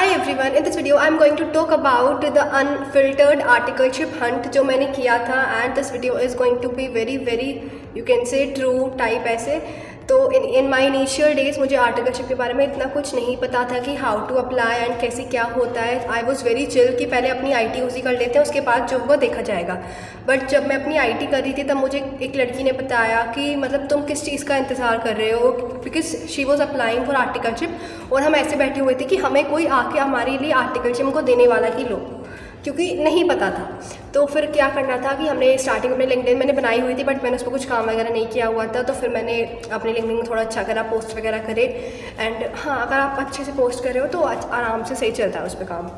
Hi everyone, in this video I'm going to talk about the unfiltered articleship hunt जो मैंने किया था and this video is going to be very you can say true type ऐसे। तो इन my initial days मुझे articleship के बारे में इतना कुछ नहीं पता था कि हाउ टू अप्लाई एंड कैसे क्या होता है। आई वॉज़ वेरी चिल कि पहले अपनी IT उसी कर लेते हैं, उसके बाद जो होगा देखा जाएगा। बट जब मैं अपनी IT कर रही थी तब मुझे एक लड़की ने बताया कि मतलब तुम किस चीज़ का इंतज़ार कर रहे हो, because she was applying for articleship और हम ऐसे बैठे हुए थे कि हमें कोई आके हमारे लिए आर्टिकलशिप को देने वाला ही लो, क्योंकि नहीं पता था। तो फिर क्या करना था कि हमने स्टार्टिंग में लिंक्डइन मैंने बनाई हुई थी बट मैंने उस पर कुछ काम वगैरह नहीं किया हुआ था। तो फिर मैंने अपने लिंक्डइन थोड़ा अच्छा करा, पोस्ट वगैरह करे एंड हाँ, अगर आप अच्छे से पोस्ट कर रहे हो तो आराम से सही चलता है उस पर काम।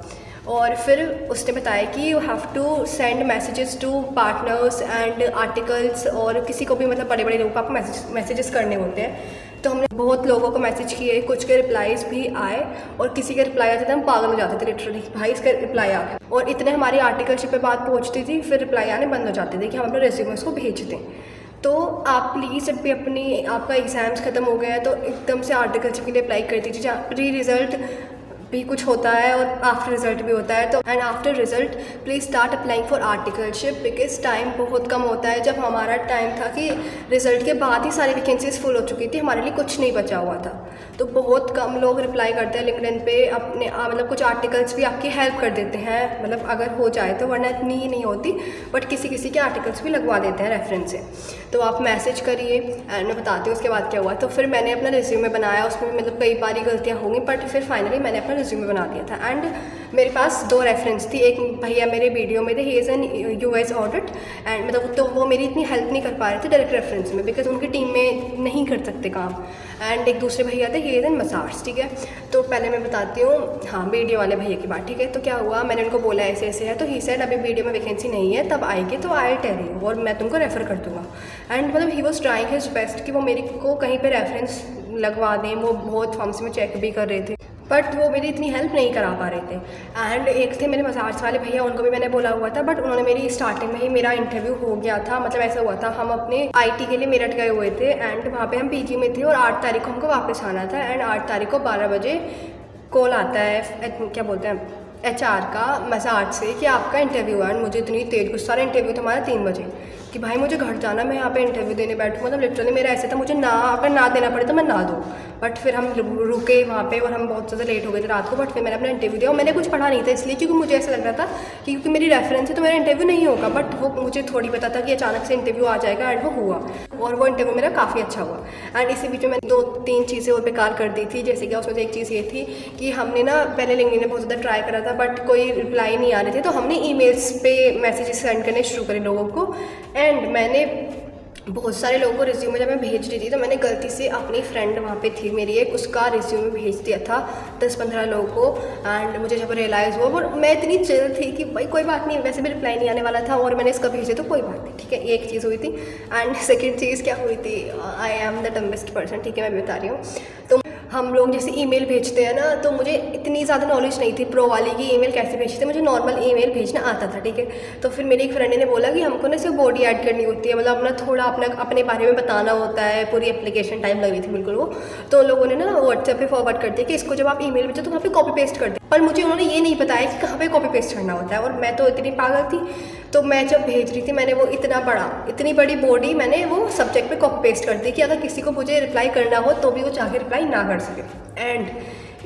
और फिर उसने बताया कि you have to send messages to partners and articles, और किसी को भी मतलब बड़े बड़े लोगों को आपको मैसेजेस करने होते हैं। तो हमने बहुत लोगों को मैसेज किए, कुछ के रिप्लाईज भी आए और किसी के रिप्लाई आते थे हम पागल हो जाते थे लिटरली, भाई इसका रिप्लाई आ गया। और इतने हमारी आर्टिकलशिप पे बात पहुंचती थी फिर रिप्लाई आने बंद हो जाते थे कि हम अपने रेज्यूमेस को भेज दें। तो आप प्लीज़ जब भी आपका एग्ज़ाम्स ख़त्म हो गया है तो एकदम से आर्टिकलशिप के लिए अप्लाई कर दीजिए, जहाँ प्री रिज़ल्ट भी कुछ होता है और आफ्टर रिज़ल्ट भी होता है। तो and after result please start applying for articleship, because time बहुत कम होता है। जब हमारा टाइम था कि रिज़ल्ट के बाद ही सारी वैकेंसीज फुल हो चुकी थी, हमारे लिए कुछ नहीं बचा हुआ था। तो बहुत कम लोग रिप्लाई करते हैं लिंक्डइन पे अपने मतलब कुछ आर्टिकल्स भी आपकी हेल्प कर देते हैं, मतलब अगर हो जाए तो, वरना इतनी ही नहीं होती। बट किसी के आर्टिकल्स भी लगवा देते हैं रेफरेंस से। तो आप मैसेज करिए एंड मैं बताती हूँ उसके बाद क्या हुआ। तो फिर मैंने अपना रिज्यूमे बनाया, उसमें मतलब कई बारी गलतियाँ होंगी बट फिर फाइनली मैंने अपना रिज्यूमे बना दिया था। एंड मेरे पास 2 रेफरेंस थी, एक भैया मेरे वीडियो में थे, he is an US audit and मतलब तो वो मेरी इतनी हेल्प नहीं कर पा रहे थे डायरेक्ट रेफरेंस में, बिकॉज उनकी टीम में नहीं कर सकते काम। एंड एक दूसरे भैया थे, ही इज़ एन मसाज, ठीक है। तो पहले मैं बताती हूँ हाँ वीडियो वाले भैया की बात, ठीक है। तो क्या हुआ, मैंने उनको बोला ऐसे ऐसे है, तो ही सेड अभी वीडियो में वैकेंसी नहीं है, तब आएगी तो आई टेल यू और मैं तुमको रेफ़र कर दूँगा। एंड मतलब he was trying his best कि वो मेरे को कहीं पर रेफरेंस लगवा दें। वो बहुत फॉर्म्स में चेक भी कर रहे थे बट वो मेरी इतनी हेल्प नहीं करा पा रहे थे। एंड एक थे मेरे मसाज वाले भैया, उनको भी मैंने बोला हुआ था बट उन्होंने मेरी स्टार्टिंग में ही मेरा इंटरव्यू हो गया था। मतलब ऐसा हुआ था, हम अपने IT के लिए मेरठ गए हुए थे एंड वहाँ पे हम PG में थे और 8 तारीख को हमको वापस आना था। एंड 8 तारीख को 12 बजे कॉल आता है, क्या बोलते हैं, HR का मसाज से कि आपका इंटरव्यू है। मुझे इतनी तेज गुस्सा, इंटरव्यू था हमारा 3 बजे कि भाई मुझे घर जाना, मैं यहाँ पे इंटरव्यू देने बैठूँ। मतलब लिटरली मेरा ऐसे था, मुझे ना अगर ना देना पड़े तो मैं ना दूँ। बट फिर हम रुके वहाँ पे और हम बहुत ज़्यादा लेट हो गए थे रात को। बट फिर मैंने अपना इंटरव्यू दिया और मैंने कुछ पढ़ा नहीं था इसलिए क्योंकि मुझे ऐसा लग रहा था कि क्योंकि मेरी रेफरेंस है तो मेरा इंटरव्यू नहीं होगा। बट वो मुझे थोड़ी पता था कि अचानक से इंटरव्यू आ जाएगा एंड वो हुआ और वो इंटरव्यू मेरा काफ़ी अच्छा हुआ। एंड इसी बीच में मैंने 2-3 चीज़ें और बेकार कर दी थी। जैसे कि उसमें से एक चीज़ ये थी कि हमने ना पहले लिंक्डइन ने बहुत ज़्यादा ट्राई करा था बट कोई रिप्लाई नहीं आ रहे थे, तो हमने ईमेल्स पे मैसेजेस सेंड करने शुरू करे लोगों को। एंड मैंने बहुत सारे लोगों को रिज्यूमे जब मैं भेज रही थी तो मैंने गलती से अपनी फ्रेंड वहाँ पे थी मेरी एक, उसका रिज्यूमे भेज दिया था 10-15 लोगों को। एंड मुझे जब रियलाइज़ हुआ, और मैं इतनी चिल थी कि भाई कोई बात नहीं, वैसे भी रिप्लाई नहीं आने वाला था और मैंने इसका भेजे तो कोई बात नहीं, ठीक है। एक चीज़ हुई थी। एंड सेकेंड चीज़ क्या हुई थी, I am the dumbest person, ठीक है, मैं बता रही हूँ। तो हम लोग जैसे ईमेल भेजते हैं ना, तो मुझे इतनी ज़्यादा नॉलेज नहीं थी प्रो वाली की ईमेल कैसे भेजते, मुझे नॉर्मल ईमेल भेजना आता था, ठीक है। तो फिर मेरी एक फ्रेंड ने बोला कि हमको ना सिर्फ बॉडी ऐड करनी होती है, मतलब अपना थोड़ा अपने बारे में बताना होता है, पूरी एप्लीकेशन टाइम लग रही थी बिल्कुल वो। तो लोगों ने ना व्हाट्सएप पे फॉरवर्ड कर दिया कि इसको जब आप ईमेल भेजो तो वहाँ पे कॉपी पेस्ट कर दे, पर मुझे उन्होंने ये नहीं बताया कि कहाँ पे कॉपी पेस्ट करना होता है। और मैं तो इतनी पागल थी, तो मैं जब भेज रही थी मैंने वो इतनी बड़ी बॉडी मैंने वो सब्जेक्ट पे कॉपी पेस्ट कर दी कि अगर किसी को मुझे रिप्लाई करना हो तो भी वो चाहे रिप्लाई ना कर सके। एंड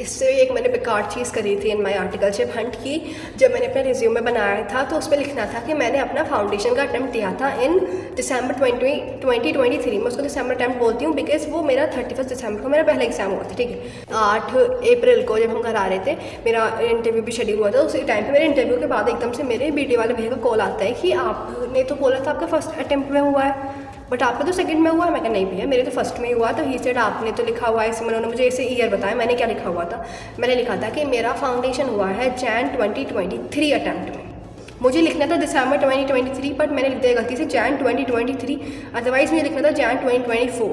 इससे एक मैंने बेकार चीज़ करी थी इन माई आर्टिकलशिप हंट की। जब मैंने अपना रिज्यूमे बनाया था तो उसमें लिखना था कि मैंने अपना फाउंडेशन का अटैम्प्ट दिया था इन दिसंबर 2023। मैं उसको दिसंबर अटैम्प्ट बोलती हूँ बिकॉज वो मेरा 31 दिसंबर को मेरा पहला एग्जाम हुआ था, ठीक है। 8 अप्रैल को जब हम घर आ रहे थे, मेरा इंटरव्यू भी शेड्यूल हुआ था। उसी टाइम पर मेरे इंटरव्यू के बाद एकदम से मेरे वीडियो वाले भैया का कॉल आता है कि आपने तो बोला था आपका फर्स्ट अटैम्प्ट में हुआ है बट आपका तो सेकंड में हुआ है। मैं कहा नहीं भैया, मेरे तो फर्स्ट में ही हुआ। तो ही सेड आपने तो लिखा हुआ है इसमें, उन्होंने मुझे ऐसे ईयर बताया। मैंने क्या लिखा हुआ था, मैंने लिखा था कि मेरा फाउंडेशन हुआ है जैन 2023 अटैम्प्ट में। मुझे लिखना था दिसंबर 2023 बट मैंने लिख दिया गलती से जैन 2023, अदरवाइज़ मुझे लिखना था Jain 2024।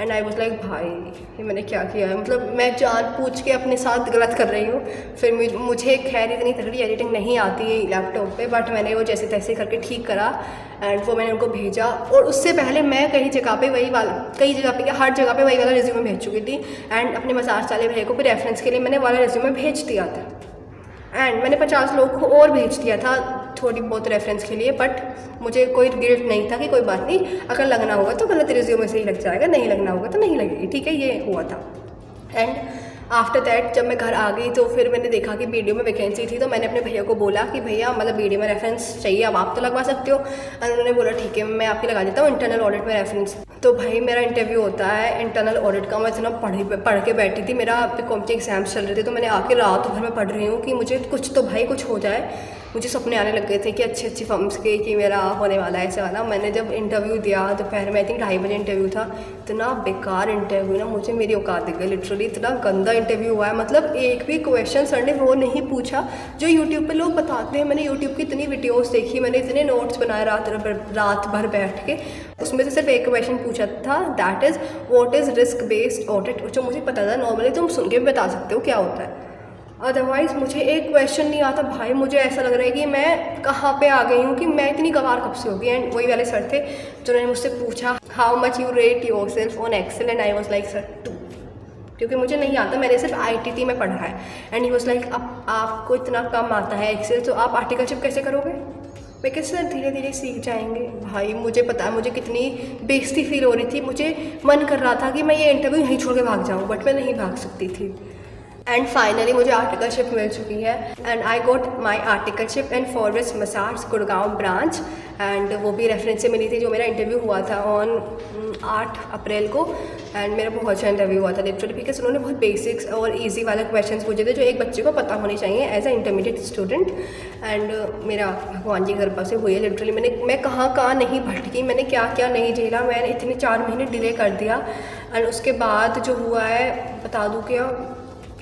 And I was like भाई ये मैंने क्या किया है, मतलब मैं जान पूछ के अपने साथ गलत कर रही हूँ। फिर मुझे खैर इतनी तगड़ी एडिटिंग नहीं आती है लैपटॉप पे, बट मैंने वो जैसे तैसे करके ठीक करा एंड वो मैंने उनको भेजा। और उससे पहले मैं कई जगह पे हर जगह पे वही वाला रिज्यूमे भेज चुकी थी एंड अपने मसाज वाले भैया को भी रेफरेंस के लिए मैंने वाला रिज्यूमे भेज दिया था एंड मैंने 50 लोगों को और भेज दिया था थोड़ी बहुत रेफरेंस के लिए। बट मुझे कोई गिल्ट नहीं था कि कोई बात नहीं, अगर लगना होगा तो गलत रिज्यूमे से ही लग जाएगा, नहीं लगना होगा तो नहीं लगेगी, ठीक है, ये हुआ था। एंड आफ्टर दैट जब मैं घर आ गई तो फिर मैंने देखा कि वीडियो में वैकेंसी थी, तो मैंने अपने भैया को बोला कि भैया मतलब वीडियो में रेफरेंस चाहिए, अब आप तो लगवा सकते हो। और उन्होंने बोला ठीक है मैं आपकी लगा देता हूँ इंटरनल ऑडिट में रेफरेंस। तो भाई मेरा इंटरव्यू होता है इंटरनल ऑडिट का, मैं इतना पढ़ के बैठी थी, मेरा कॉम्पिटिटिव एग्जाम्स चल रहे थे, तो मैंने आके रात भर में पढ़ रही हूँ कि मुझे कुछ हो जाए। मुझे सपने आने लग गए थे कि अच्छी फर्म्स के कि मेरा होने वाला है ऐसे वाला। मैंने जब इंटरव्यू दिया दोपहर में, आई थिंक 2:30 बजे इंटरव्यू था, इतना बेकार इंटरव्यू ना, मुझे मेरी औकात दिख गई लिटरली, इतना गंदा इंटरव्यू हुआ है। मतलब एक भी क्वेश्चन सर ने वो नहीं पूछा जो यूट्यूब पे लोग बताते हैं। मैंने यूट्यूब की इतनी वीडियोस देखी, मैंने इतने नोट्स बनाए रात भर बैठ के, उसमें से सिर्फ एक क्वेश्चन पूछा था, that is what is risk based audit, जो मुझे पता था। नॉर्मली तुम सुन के भी बता सकते हो क्या होता है, अदरवाइज़ मुझे एक क्वेश्चन नहीं आता। भाई मुझे ऐसा लग रहा है कि मैं कहाँ पे आ गई हूँ, कि मैं इतनी गवार कब से होगी। एंड वही वाले सर थे जिन्होंने मुझसे पूछा how much you rate yourself on Excel, and I was like sir 2, क्योंकि मुझे नहीं आता, मैंने सिर्फ ITT में पढ़ा है। एंड ही वॉज लाइक अब आपको इतना कम आता है एक्सेल, तो आप आर्टिकलशिप कैसे करोगे? मैं कैसे सर धीरे धीरे सीख जाएंगे। भाई मुझे पता है मुझे कितनी बेइज्जती फील हो रही थी, मुझे मन कर रहा था कि मैं ये इंटरव्यू यहीं छोड़ के भाग जाऊँ, बट मैं नहीं भाग सकती थी। एंड फाइनली मुझे आर्टिकलशिप मिल चुकी है and I got my articleship in फॉरवेस्ट मसाज गुड़गांव ब्रांच। एंड वो भी रेफरेंस से मिली थी, जो मेरा इंटरव्यू हुआ था ऑन 8 अप्रैल को। एंड मेरा बहुत अच्छा इंटरव्यू हुआ था लिटरली, बिकॉज उन्होंने बहुत बेसिक्स और इजी वाले क्वेश्चंस पूछे थे जो एक बच्चे को पता होने चाहिए as a intermediate student. And मेरा भगवान जी कृपा से हुई है लिटरली। मैं कहाँ नहीं भटकी, मैंने क्या नहीं झेला, मैंने इतने 4 महीने डिले कर दिया। एंड उसके बाद जो हुआ है बता दूँ क्या?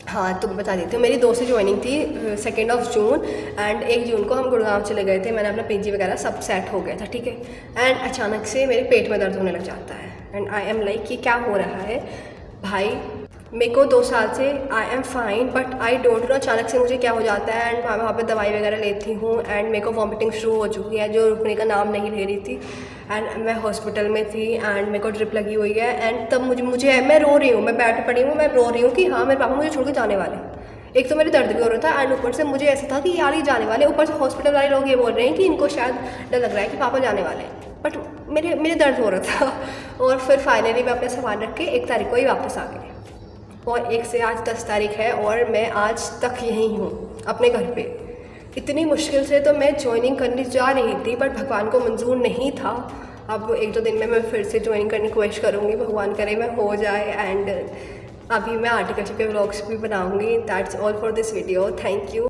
हाँ तो बता देती हूँ। मेरी 2 से ज्वाइनिंग थी 2 जून एंड 1 जून को हम गुड़गांव चले गए थे। मैंने अपना PG वगैरह सब सेट हो गया था, ठीक है। एंड अचानक से मेरे पेट में दर्द होने लग जाता है एंड आई एम लाइक कि क्या हो रहा है भाई। मेरे को 2 साल से I am fine, but I don't know अचानक से मुझे क्या हो जाता है। एंड वहाँ पे दवाई वगैरह लेती हूँ एंड मेरे को वॉमिटिंग शुरू हो चुकी है जो रुकने का नाम नहीं ले रही थी। एंड मैं हॉस्पिटल में थी एंड मेरे को ड्रिप लगी हुई है। एंड तब मुझे मैं रो रही हूँ, मैं बैठ पड़ी हूँ, मैं रो रही हूँ कि हाँ मेरे पापा मुझे छोड़ के जाने वाले। एक तो मेरे दर्द भी हो रहा था एंड ऊपर से मुझे ऐसा था कि यार ये जाने वाले, ऊपर से हॉस्पिटल वाले लोग ये बोल रहे हैं कि इनको शायद डर लग रहा है कि पापा जाने वाले हैं, बट मेरे दर्द हो रहा था। और फिर फाइनली मैं अपना सामान रख के 1 तारीख को ही वापस आ गई और 1 से आज 10 तारीख है और मैं आज तक यहीं हूँ अपने घर पे। इतनी मुश्किल से तो मैं ज्वाइनिंग करने जा रही थी, बट भगवान को मंजूर नहीं था। अब 1-2 दिन में मैं फिर से ज्वाइनिंग करने की कोशिश करूँगी, भगवान करे मैं हो जाए। एंड अभी मैं आर्टिकलशिप के व्लॉग्स भी बनाऊँगी। That's all for this video, thank you.